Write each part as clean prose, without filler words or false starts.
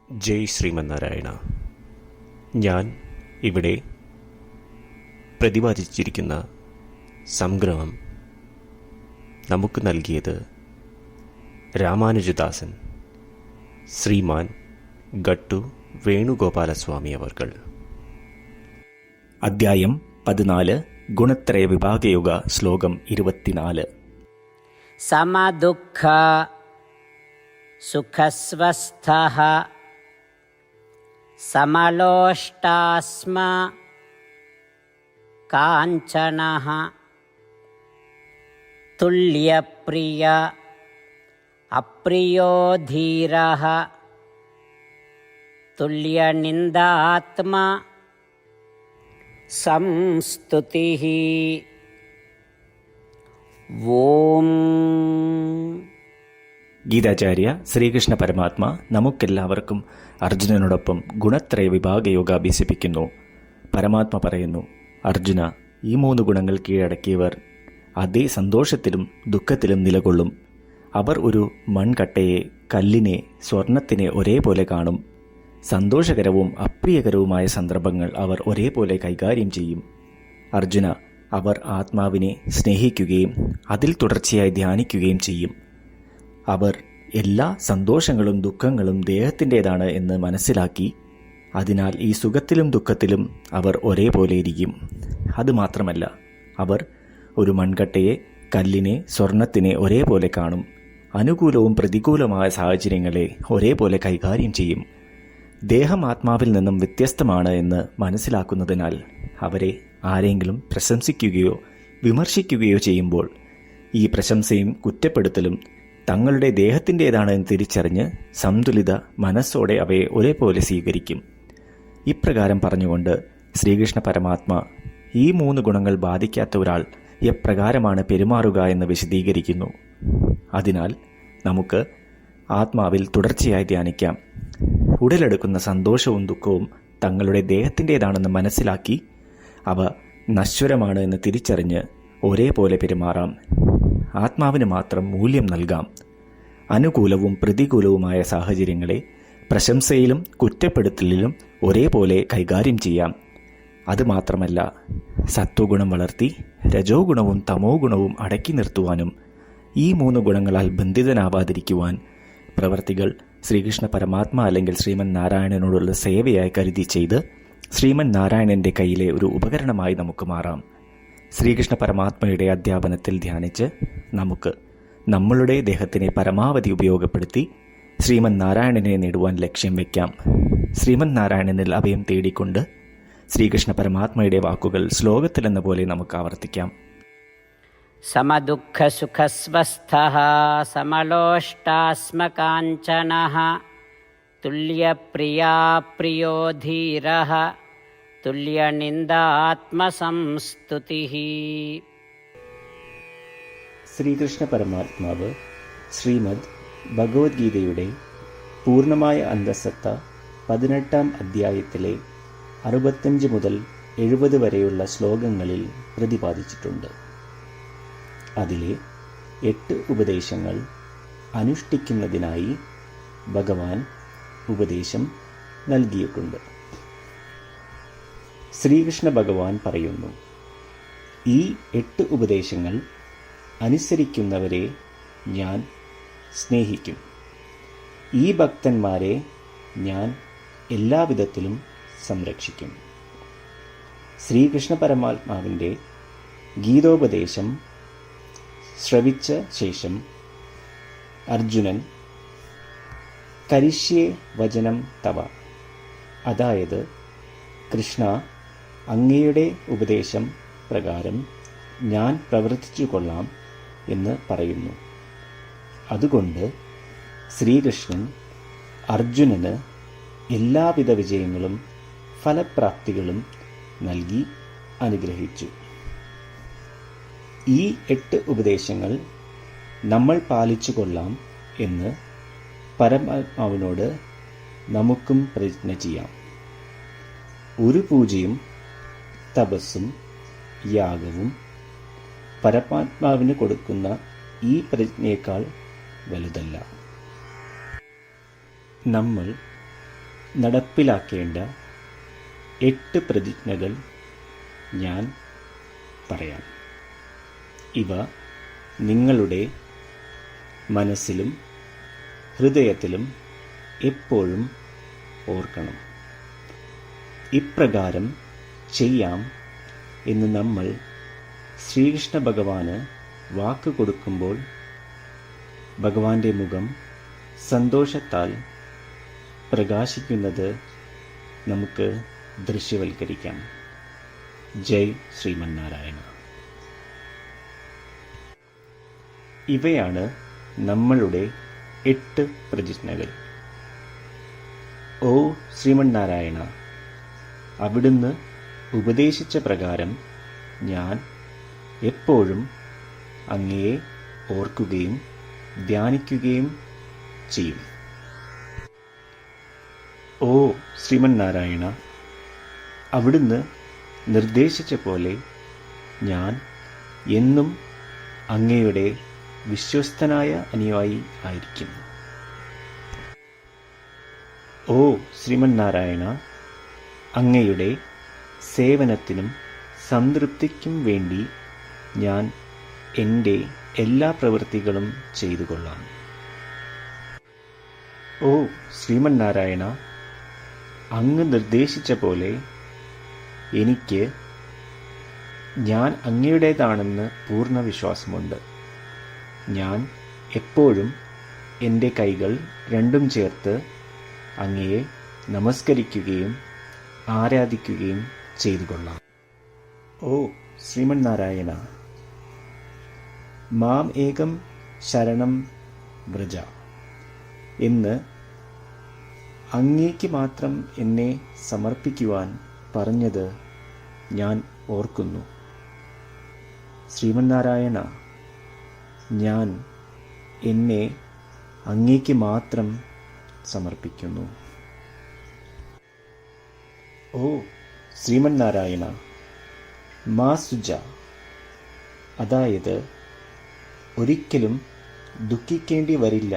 ജയ് ശ്രീമന്നാരായണ. ഞാൻ ഇവിടെ പ്രതിപാദിച്ചിരിക്കുന്ന സംഗ്രഹം നമുക്ക് നൽകിയത് രാമാനുജദാസൻ ശ്രീമാൻ ഗട്ടു വേണുഗോപാലസ്വാമി അവർകൾ. അധ്യായം 14 ഗുണത്രയ വിഭാഗയോഗ ശ്ലോകം 24. സമദുഃഖ സുഖസ്വസ്ഥഃ സമലോഷ്ടാസ്മ കാഞ്ചനഃ തുല്യപ്രിയ അപ്രിയോ ധീരഃ തുല്യനിന്ദാത്മാ സംസ്തുതിഃ. ഓം. ഗീതാചാര്യ ശ്രീകൃഷ്ണ പരമാത്മ നമുക്കെല്ലാവർക്കും അർജുനനോടൊപ്പം ഗുണത്രയ വിഭാഗയോഗ അഭ്യസിപ്പിക്കുന്നു. പരമാത്മ പറയുന്നു, അർജുന, ഈ 3 ഗുണങ്ങൾ കീഴടക്കിയവർ അതേ സന്തോഷത്തിലും ദുഃഖത്തിലും നിലകൊള്ളും. അവർ ഒരു മൺകട്ടയെ, കല്ലിനെ, സ്വർണത്തിനെ ഒരേപോലെ കാണും. സന്തോഷകരവും അപ്രിയകരവുമായ സന്ദർഭങ്ങൾ അവർ ഒരേപോലെ കൈകാര്യം ചെയ്യും. അർജുന, അവർ ആത്മാവിനെ സ്നേഹിക്കുകയും അതിൽ തുടർച്ചയായി ധ്യാനിക്കുകയും ചെയ്യും. അവർ എല്ലാ സന്തോഷങ്ങളും ദുഃഖങ്ങളും ദേഹത്തിൻ്റേതാണ് എന്ന് മനസ്സിലാക്കി, അതിനാൽ ഈ സുഖത്തിലും ദുഃഖത്തിലും അവർ ഒരേപോലെ ഇരിക്കും. അതുമാത്രമല്ല, അവർ ഒരു മൺകട്ടയെ, കല്ലിനെ, സ്വർണത്തിനെ ഒരേപോലെ കാണും. അനുകൂലവും പ്രതികൂലമായ സാഹചര്യങ്ങളെ ഒരേപോലെ കൈകാര്യം ചെയ്യും. ദേഹം ആത്മാവിൽ നിന്നും വ്യത്യസ്തമാണ് എന്ന് മനസ്സിലാക്കുന്നതിനാൽ അവരെ ആരെങ്കിലും പ്രശംസിക്കുകയോ വിമർശിക്കുകയോ ചെയ്യുമ്പോൾ ഈ പ്രശംസയും കുറ്റപ്പെടുത്തലും തങ്ങളുടെ ദേഹത്തിൻ്റേതാണ് എന്ന് തിരിച്ചറിഞ്ഞ് സന്തുലിത മനസ്സോടെ അവയെ ഒരേപോലെ സ്വീകരിക്കും. ഇപ്രകാരം പറഞ്ഞുകൊണ്ട് ശ്രീകൃഷ്ണ പരമാത്മ ഈ 3 ഗുണങ്ങൾ ബാധിക്കാത്ത ഒരാൾ എപ്രകാരമാണ് പെരുമാറുക എന്ന് വിശദീകരിക്കുന്നു. അതിനാൽ നമുക്ക് ആത്മാവിൽ തുടർച്ചയായി ധ്യാനിക്കാം. ഉടലെടുക്കുന്ന സന്തോഷവും ദുഃഖവും തങ്ങളുടെ ദേഹത്തിൻ്റേതാണെന്ന് മനസ്സിലാക്കി അവ നശ്വരമാണ് എന്ന് തിരിച്ചറിഞ്ഞ് ഒരേപോലെ പെരുമാറാം. ആത്മാവിന് മാത്രം മൂല്യം നൽകാം. അനുകൂലവും പ്രതികൂലവുമായ സാഹചര്യങ്ങളെ പ്രശംസയിലും കുറ്റപ്പെടുത്തലിലും ഒരേപോലെ കൈകാര്യം ചെയ്യാം. അതുമാത്രമല്ല, സത്വഗുണം വളർത്തി രജോ ഗുണവും തമോ ഗുണവും അടക്കി നിർത്തുവാനും ഈ 3 ഗുണങ്ങളാൽ ബന്ധിതനാവാതിരിക്കുവാൻ പ്രവർത്തികൾ ശ്രീകൃഷ്ണ പരമാത്മ അല്ലെങ്കിൽ ശ്രീമൻ നാരായണനോടുള്ള സേവയായി കരുതി ചെയ്ത് ശ്രീമൻ നാരായണൻ്റെ കയ്യിലെ ഒരു ഉപകരണമായി നമുക്ക് മാറാം. ശ്രീകൃഷ്ണ പരമാത്മയുടെ അധ്യാപനത്തിൽ ധ്യാനിച്ച് നമുക്ക് നമ്മളുടെ ദേഹത്തിനെ പരമാവധി ഉപയോഗപ്പെടുത്തി ശ്രീമൻ നാരായണനെ നേടുവാൻ ലക്ഷ്യം വയ്ക്കാം. ശ്രീമൻ നാരായണനിൽ അഭയം തേടിക്കൊണ്ട് ശ്രീകൃഷ്ണ പരമാത്മയുടെ വാക്കുകൾ ശ്ലോകത്തിലെന്ന പോലെ നമുക്ക് ആവർത്തിക്കാം. സമദുഃഖ സുഖസ്വസ്ഥഃ സമലോഷ്ടാസ്മ കാഞ്ചനഃ തുല്യപ്രിയാ പ്രിയോ ധീരഃ തുല്യനിന്ദാത്മാ സംസ്തുതിഃ. ശ്രീകൃഷ്ണ പരമാത്മാവ് ശ്രീമദ് ഭഗവത്ഗീതയുടെ പൂർണ്ണമായ അന്തസത്ത 18-ാം അധ്യായത്തിലെ 65 മുതൽ 70 വരെയുള്ള ശ്ലോകങ്ങളിൽ പ്രതിപാദിച്ചിട്ടുണ്ട്. അതിലെ 8 ഉപദേശങ്ങൾ അനുഷ്ഠിക്കുന്നതിനായി ഭഗവാൻ ഉപദേശം നൽകിയിട്ടുണ്ട്. ശ്രീകൃഷ്ണ ഭഗവാൻ പറയുന്നു, ഈ 8 ഉപദേശങ്ങൾ അനുസരിക്കുന്നവരെ ഞാൻ സ്നേഹിക്കും. ഈ ഭക്തന്മാരെ ഞാൻ എല്ലാവിധത്തിലും സംരക്ഷിക്കും. ശ്രീകൃഷ്ണ പരമാത്മാവിൻ്റെ ഗീതോപദേശം ശ്രവിച്ച ശേഷം അർജുനൻ കരിഷ്യേ വചനം തവ, അതായത് കൃഷ്ണ, അങ്ങയുടെ ഉപദേശം പ്രകാരം ഞാൻ പ്രവർത്തിച്ചു കൊള്ളാം എന്ന് പറയുന്നു. അതുകൊണ്ട് ശ്രീകൃഷ്ണൻ അർജുനന് എല്ലാവിധ വിജയങ്ങളും ഫലപ്രാപ്തികളും നൽകി അനുഗ്രഹിച്ചു. ഈ 8 ഉപദേശങ്ങൾ നമ്മൾ പാലിച്ചു കൊള്ളാം എന്ന് പരമാത്മാവിനോട് നമുക്കും പ്രതിജ്ഞ ചെയ്യാം. ഒരു പൂജയും തപസ്സും യാഗവും പരമാത്മാവിന് കൊടുക്കുന്ന ഈ പ്രതിജ്ഞയേക്കാൾ വലുതല്ല. നമ്മൾ നടപ്പിലാക്കേണ്ട 8 പ്രതിജ്ഞകൾ ഞാൻ പറയാം. ഇവ നിങ്ങളുടെ മനസ്സിലും ഹൃദയത്തിലും എപ്പോഴും ഓർക്കണം. ഇപ്രകാരം ചെയ്യാം എന്ന് നമ്മൾ ശ്രീകൃഷ്ണ ഭഗവാന് വാക്ക് കൊടുക്കുമ്പോൾ ഭഗവാന്റെ മുഖം സന്തോഷത്താൽ പ്രകാശിക്കുന്നത് നമുക്ക് ദൃശ്യവൽക്കരിക്കാം. ജയ് ശ്രീമന്നാരായണ. ഇവയാണ് നമ്മളുടെ 8 പ്രതിജ്ഞകൾ. ഓ ശ്രീമന്നാരായണ, അവിടുന്ന് ഉപദേശിച്ച പ്രകാരം ഞാൻ എപ്പോഴും അങ്ങയെ ഓർക്കുകയും ധ്യാനിക്കുകയും ചെയ്യും. ഓ ശ്രീമന്നാരായണ, അവിടുന്ന് നിർദ്ദേശിച്ച പോലെ ഞാൻ എന്നും അങ്ങയുടെ വിശ്വസ്തനായ അനുയായി ആയിരിക്കും. ഓ ശ്രീമന്നാരായണ, അങ്ങയുടെ സേവനത്തിനും സംതൃപ്തിക്കും വേണ്ടി ഞാൻ എൻ്റെ എല്ലാ പ്രവൃത്തികളും ചെയ്തുകൊള്ളാം. ഓ ശ്രീമന്നാരായണ, അങ്ങ് നിർദ്ദേശിച്ച പോലെ എനിക്ക് ഞാൻ അങ്ങയുടേതാണെന്ന് പൂർണ്ണ വിശ്വാസമുണ്ട്. ഞാൻ എപ്പോഴും എൻ്റെ കൈകൾ രണ്ടും ചേർത്ത് അങ്ങയെ നമസ്കരിക്കുകയും ആരാധിക്കുകയും ചെയ്തുകൊള്ളാം. ഓ ശ്രീമന്നാരായണ, മാം ഏകം ശരണം വ്രജ എന്ന് അങ്ങേക്ക് മാത്രം എന്നെ സമർപ്പിക്കുവാൻ പറഞ്ഞത് ഞാൻ ഓർക്കുന്നു. ശ്രീമന്നാരായണ, ഞാൻ എന്നെ അങ്ങേക്ക് മാത്രം സമർപ്പിക്കുന്നു. ഓ ശ്രീമന്നാരായണ, മാ സുജ, അതായത് ഒരിക്കലും ദുഃഖിക്കേണ്ടി വരില്ല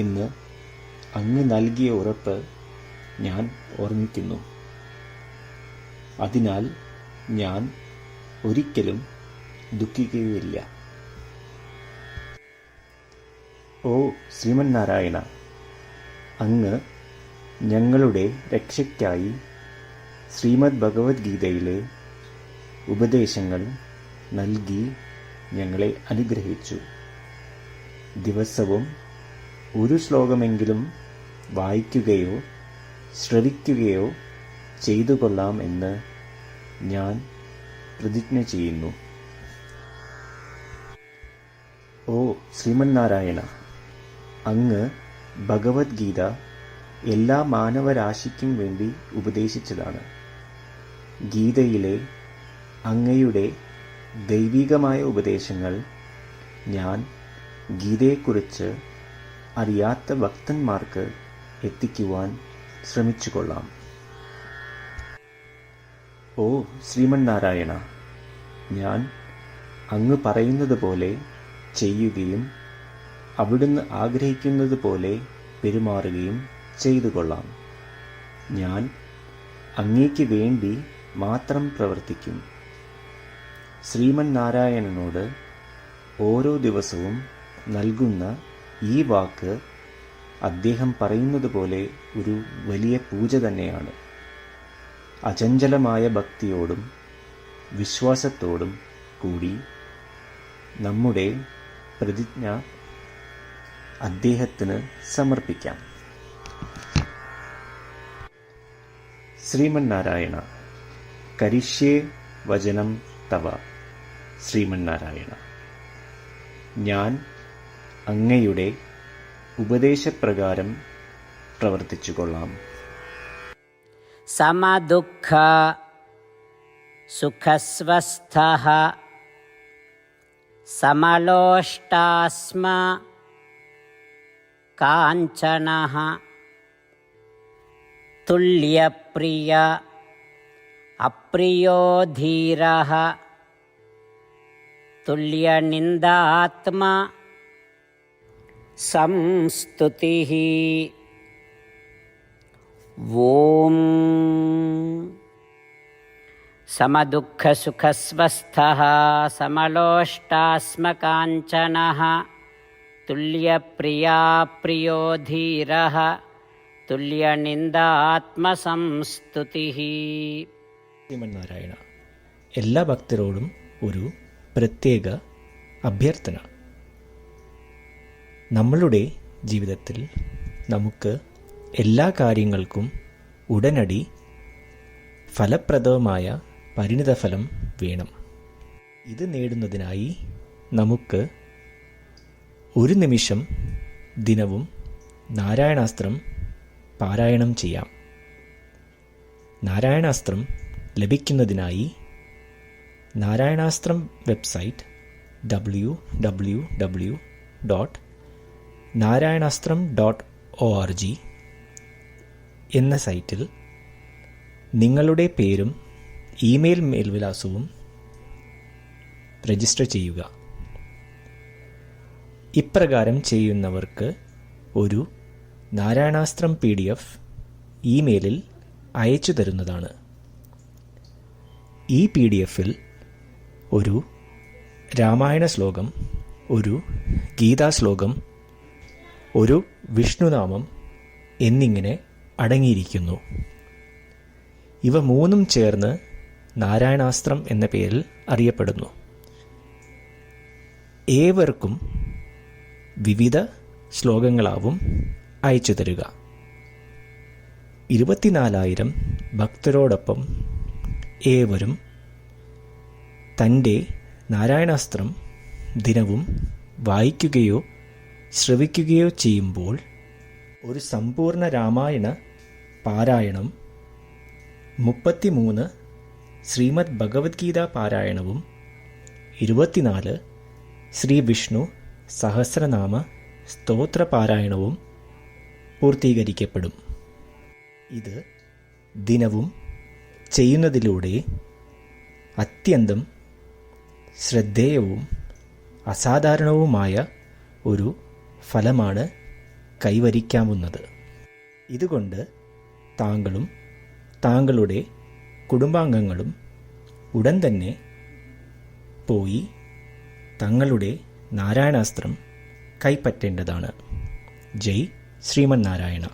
എന്ന് അങ്ങ് നൽകിയ ഉറപ്പ് ഞാൻ ഓർമ്മിക്കുന്നു. അതിനാൽ ഞാൻ ഒരിക്കലും ദുഃഖിക്കുകയില്ല. ഓ ശ്രീമന്നാരായണ, അങ്ങ് ഞങ്ങളുടെ രക്ഷയ്ക്കായി ശ്രീമദ് ഭഗവത്ഗീതയിലെ ഉപദേശങ്ങൾ നൽകി ഞങ്ങളെ അനുഗ്രഹിച്ചു. ദിവസവും ഒരു ശ്ലോകമെങ്കിലും വായിക്കുകയോ ശ്രവിക്കുകയോ ചെയ്തുകൊള്ളാം എന്ന് ഞാൻ പ്രതിജ്ഞ ചെയ്യുന്നു. ഓ ശ്രീമന്നാരായണ, അങ്ങ് ഭഗവത്ഗീത എല്ലാ മാനവരാശിക്കും വേണ്ടി ഉപദേശിച്ചതാണ്. ഗീതയിലെ അങ്ങയുടെ ദൈവികമായ ഉപദേശങ്ങൾ ഞാൻ ഗീതയെക്കുറിച്ച് അറിയാത്ത ഭക്തന്മാർക്ക് എത്തിക്കുവാൻ ശ്രമിച്ചുകൊള്ളാം. ഓ ശ്രീമന്നാരായണ, ഞാൻ അങ്ങ് പറയുന്നത് പോലെ ചെയ്യുകയും അവിടുന്ന് ആഗ്രഹിക്കുന്നത് പോലെ പെരുമാറുകയും ചെയ്തുകൊള്ളാം. ഞാൻ അങ്ങേക്ക് വേണ്ടി മാത്രം പ്രവർത്തിക്കും. ശ്രീമന്നാരായണനോട് ഓരോ ദിവസവും നൽകുന്ന ഈ വാക്ക് അദ്ദേഹം പറയുന്നത് പോലെ ഒരു വലിയ പൂജ തന്നെയാണ്. അചഞ്ചലമായ ഭക്തിയോടും വിശ്വാസത്തോടും കൂടി നമ്മുടെ പ്രതിജ്ഞ അദ്ദേഹത്തിന് സമർപ്പിക്കാം. ശ്രീമന്നാരായണ, കരിഷ്യേ വചനം തവ. ശ്രീമന്നാരായണ, ഞാൻ അങ്ങയുടെ ഉപദേശപ്രകാരം പ്രവർത്തിച്ചുകൊള്ളാം. സമദുഃഖ സുഖസ്വസ്ഥഃ സമലോഷ്ടാസ്മ കാഞ്ചനഃ തുല്യപ്രിയ അപ്രിയോ ധീരഃ തുല്യനിന്ദാത്മാ സംസ്തുതിഃ. ॐ समदुःखसुखस्वस्थः समलोष्टास्मकाञ्चनः तुल्यप्रिया प्रियो धीरः തുല്യനിന്ദാത്മസംസ്തുതിഃ. ശ്രീമന്നാരായണ, എല്ലാ ഭക്തരോടും ഒരു പ്രത്യേക അഭ്യർത്ഥന. നമ്മളുടെ ജീവിതത്തിൽ നമുക്ക് എല്ലാ കാര്യങ്ങൾക്കും ഉടനടി ഫലപ്രദമായ പരിണിതഫലം വേണം. ഇത് നേടുന്നതിനായി നമുക്ക് ഒരു നിമിഷം ദിനവും നാരായണാസ്ത്രം പാരായണം ചെയ്യാം. നാരായണാസ്ത്രം ലഭിക്കുന്നതിനായി നാരായണാസ്ത്രം വെബ്സൈറ്റ് www.narayanastram.org എന്ന സൈറ്റിൽ നിങ്ങളുടെ പേരും ഇമെയിൽ മേൽവിലാസവും രജിസ്റ്റർ ചെയ്യുക. ഇപ്രകാരം ചെയ്യുന്നവർക്ക് ഒരു നാരായണാസ്ത്രം PDF ഇമെയിലിൽ അയച്ചു തരുന്നതാണ്. ഈ PDFൽ ഒരു രാമായണ ശ്ലോകം, ഒരു ഗീതാശ്ലോകം, ഒരു വിഷ്ണുനാമം എന്നിങ്ങനെ അടങ്ങിയിരിക്കുന്നു. ഇവ മൂന്നും ചേർന്ന് നാരായണാസ്ത്രം എന്ന പേരിൽ അറിയപ്പെടുന്നു. ഏവർക്കും വിവിധ ശ്ലോകങ്ങളാവും അയച്ചു തരിക. 24,000 ഭക്തരോടൊപ്പം ഏവരും തൻ്റെ നാരായണാസ്ത്രം ദിനവും വായിക്കുകയോ ശ്രവിക്കുകയോ ചെയ്യുമ്പോൾ ഒരു സമ്പൂർണ്ണ രാമായണ പാരായണം, 33 ശ്രീമദ് ഭഗവത്ഗീത പാരായണവും 24 ശ്രീ വിഷ്ണു സഹസ്രനാമ സ്തോത്ര പാരായണവും പൂർത്തീകരിക്കപ്പെടും. ഇത് ദിനവും ചെയ്യുന്നതിലൂടെ അത്യന്തം ശ്രദ്ധേയവും അസാധാരണവുമായ ഒരു ഫലമാണ് കൈവരിക്കാവുന്നത്. ഇതുകൊണ്ട് താങ്കളും താങ്കളുടെ കുടുംബാംഗങ്ങളും ഉടൻ തന്നെ പോയി തങ്ങളുടെ നാരായണാസ്ത്രം കൈപ്പറ്റേണ്ടതാണ്. ജയ് ശ്രീമന്നാരായണ.